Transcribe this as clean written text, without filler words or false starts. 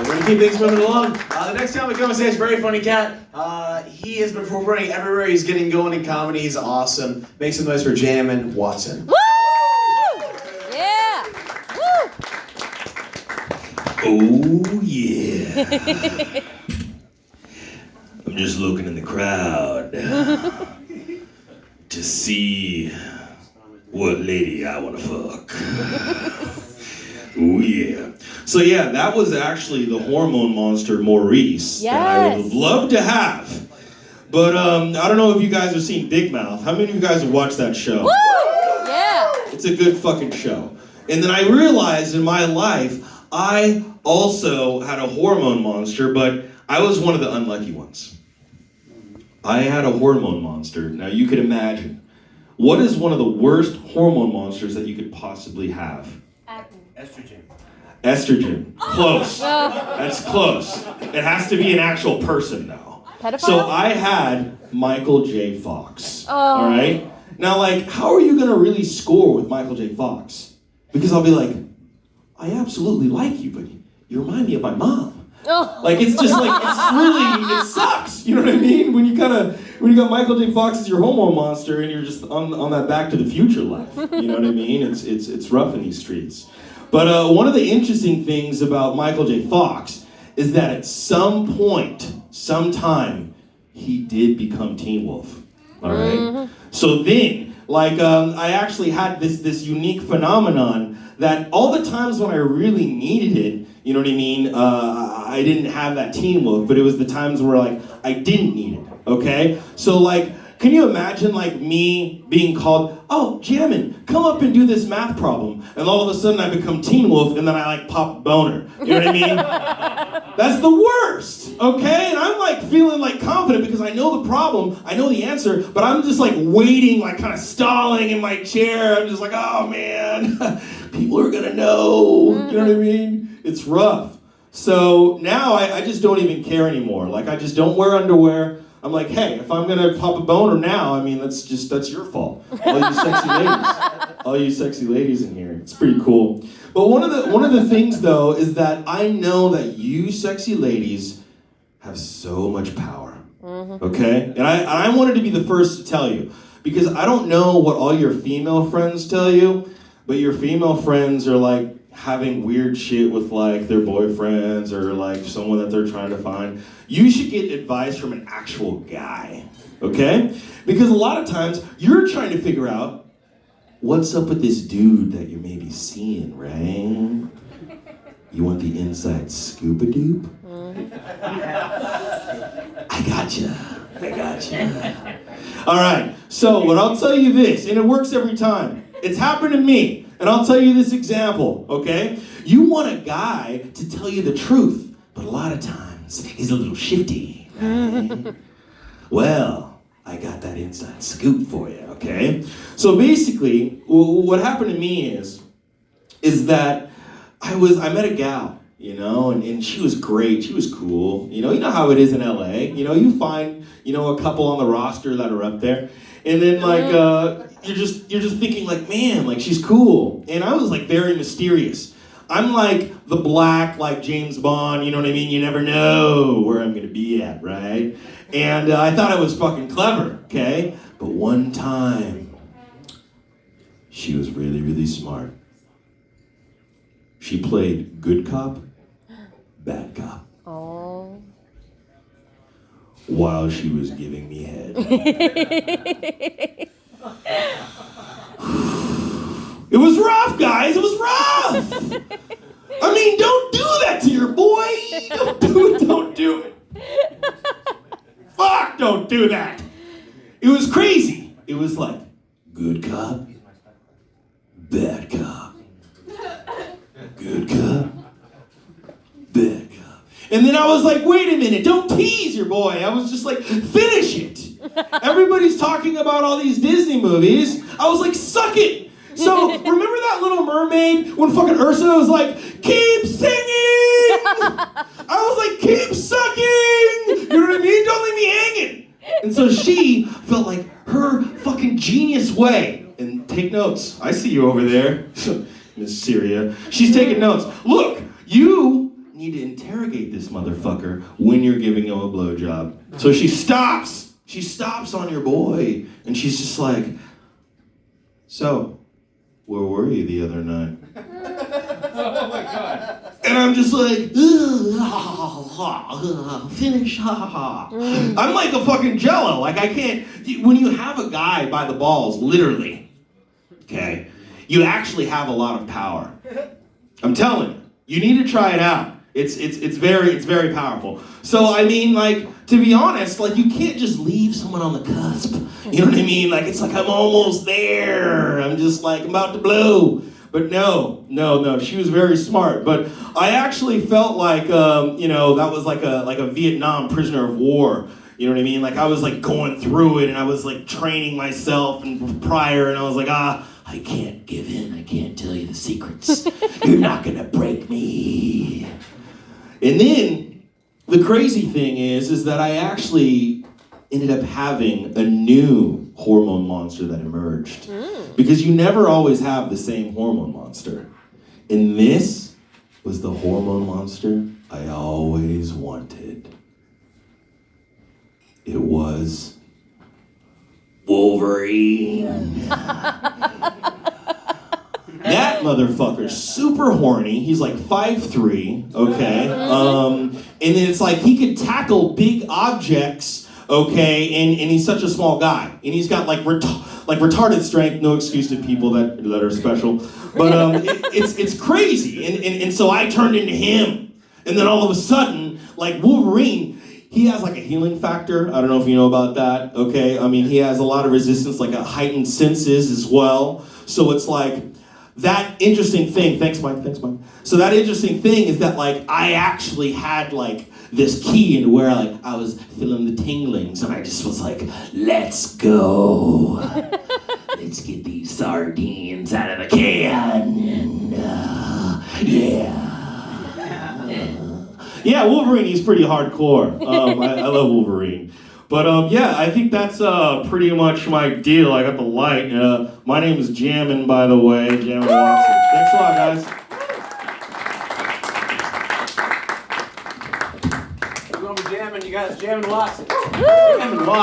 We're gonna keep things moving along. The next time we come on stage, very funny cat. He has been performing everywhere. He's getting going in comedy. He's awesome. Make some noise for Jammin' Watson. Woo! Yeah! Woo! Oh yeah. I'm just looking in the crowd to see what lady I want to fuck. Oh yeah. So yeah, that was actually the hormone monster Maurice that I would have loved to have. But I don't know if you guys have seen Big Mouth. How many of you guys have watched that show? Woo! Yeah. It's a good fucking show. And then I realized in my life, I also had a hormone monster, but I was one of the unlucky ones. I had a hormone monster. Now you could imagine. What is one of the worst hormone monsters that you could possibly have? Estrogen. Estrogen. Close. That's close. It has to be an actual person now. Pedophile? So I had Michael J. Fox. Oh. All right? Now, like, how are you going to really score with Michael J. Fox? Because I'll be like, I absolutely like you, but you remind me of my mom. Oh. Like, it's just like, it's really, it sucks. You know what I mean? When you got Michael J. Fox as your hormone monster and you're just on that Back to the Future life. You know what I mean? It's rough in these streets. But one of the interesting things about Michael J. Fox is that at some point, sometime, he did become Teen Wolf. All right? Mm-hmm. So then, like, I actually had this unique phenomenon that all the times when I really needed it, you know what I mean? I didn't have that Teen Wolf, but it was the times where, like, I didn't need it, okay? So, like, can you imagine, like, me being called, oh, Jammin', come up and do this math problem. And all of a sudden I become Teen Wolf and then I, like, pop a boner. You know what I mean? That's the worst, okay? And I'm, like, feeling, like, confident because I know the problem, I know the answer, but I'm just, like, waiting, like, kind of stalling in my chair. I'm just like, oh, man, people are gonna know. You know what I mean? It's rough. So now I just don't even care anymore. Like, I just don't wear underwear. I'm like, hey, if I'm gonna pop a boner now, I mean, that's your fault. All you sexy ladies in here. It's pretty cool. But one of the things though is that I know that you sexy ladies have so much power. Mm-hmm. Okay? And I wanted to be the first to tell you, because I don't know what all your female friends tell you, but your female friends are like having weird shit with like their boyfriends or like someone that they're trying to find. You should get advice from an actual guy, okay? Because a lot of times you're trying to figure out what's up with this dude that you're maybe seeing, right? You want the inside scoop-a-doop? I gotcha. All right, so what I'll tell you this, and it works every time. It's happened to me. And I'll tell you this example, okay? You want a guy to tell you the truth, but a lot of times he's a little shifty, right? Well, I got that inside scoop for you, okay? So basically, what happened to me is that I met a gal, you know, and she was great, she was cool. You know how it is in LA. You know, you find, you know, a couple on the roster that are up there. And then like, you're just thinking like, man, like she's cool. And I was like very mysterious. I'm like the black, like James Bond, you know what I mean? You never know where I'm gonna be at, right? And I thought I was fucking clever, okay? But one time, she was really, really smart. She played good cop, bad cop. Oh. While she was giving me head. It was rough, guys. It was rough. I mean, don't do that to your boy. Don't do it. Fuck, don't do that. It was crazy. It was like, good cop, bad cop. Good cop, bad cop. And then I was like, wait a minute, don't tease your boy. I was just like, finish it. Everybody's talking about all these Disney movies. I was like, suck it. So, remember that Little Mermaid when fucking Ursula was like, keep singing? I was like, keep sucking. You know what I mean? Don't leave me hanging. And so she felt like her fucking genius way. And take notes. I see you over there, Miss Syria. She's taking notes. Look, you need to interrogate this motherfucker when you're giving him a blowjob. So she stops. She stops on your boy. And she's just like, so, where were you the other night? Oh my God. And I'm just like, finish, I'm like a fucking jello. Like I can't, when you have a guy by the balls, literally, okay, you actually have a lot of power. I'm telling you, you need to try it out. It's very powerful. So I mean, like, to be honest, like you can't just leave someone on the cusp. You know what I mean? Like it's like I'm almost there. I'm just like I'm about to blow. But no, she was very smart. But I actually felt like, you know, that was like a Vietnam prisoner of war. You know what I mean? Like I was like going through it and I was like training myself and prior and I was like, I can't give in. I can't tell you the secrets. You're not gonna break me. And then the crazy thing is that I actually ended up having a new hormone monster that emerged. Because you never always have the same hormone monster. And this was the hormone monster I always wanted. It was Wolverine. That motherfucker's super horny. He's like 5'3", okay? And then it's like he could tackle big objects, okay? And he's such a small guy. And he's got like retarded strength. No excuse to people that are special. But it's crazy. And so I turned into him. And then all of a sudden, like Wolverine, he has like a healing factor. I don't know if you know about that, okay? I mean, he has a lot of resistance, like a heightened senses as well. So it's like, that interesting thing, thanks Mike. So that interesting thing is that like, I actually had like this key into where like, I was feeling the tinglings and I just was like, let's go. Let's get these sardines out of the can. And, yeah, Wolverine, he's pretty hardcore. I love Wolverine. But yeah, I think that's pretty much my deal. I got the light. My name is Jammin', by the way, Jammin' Watson. Thanks a lot, guys. We're going to be jamming, you guys. Jammin' Watson. Jammin' Watson.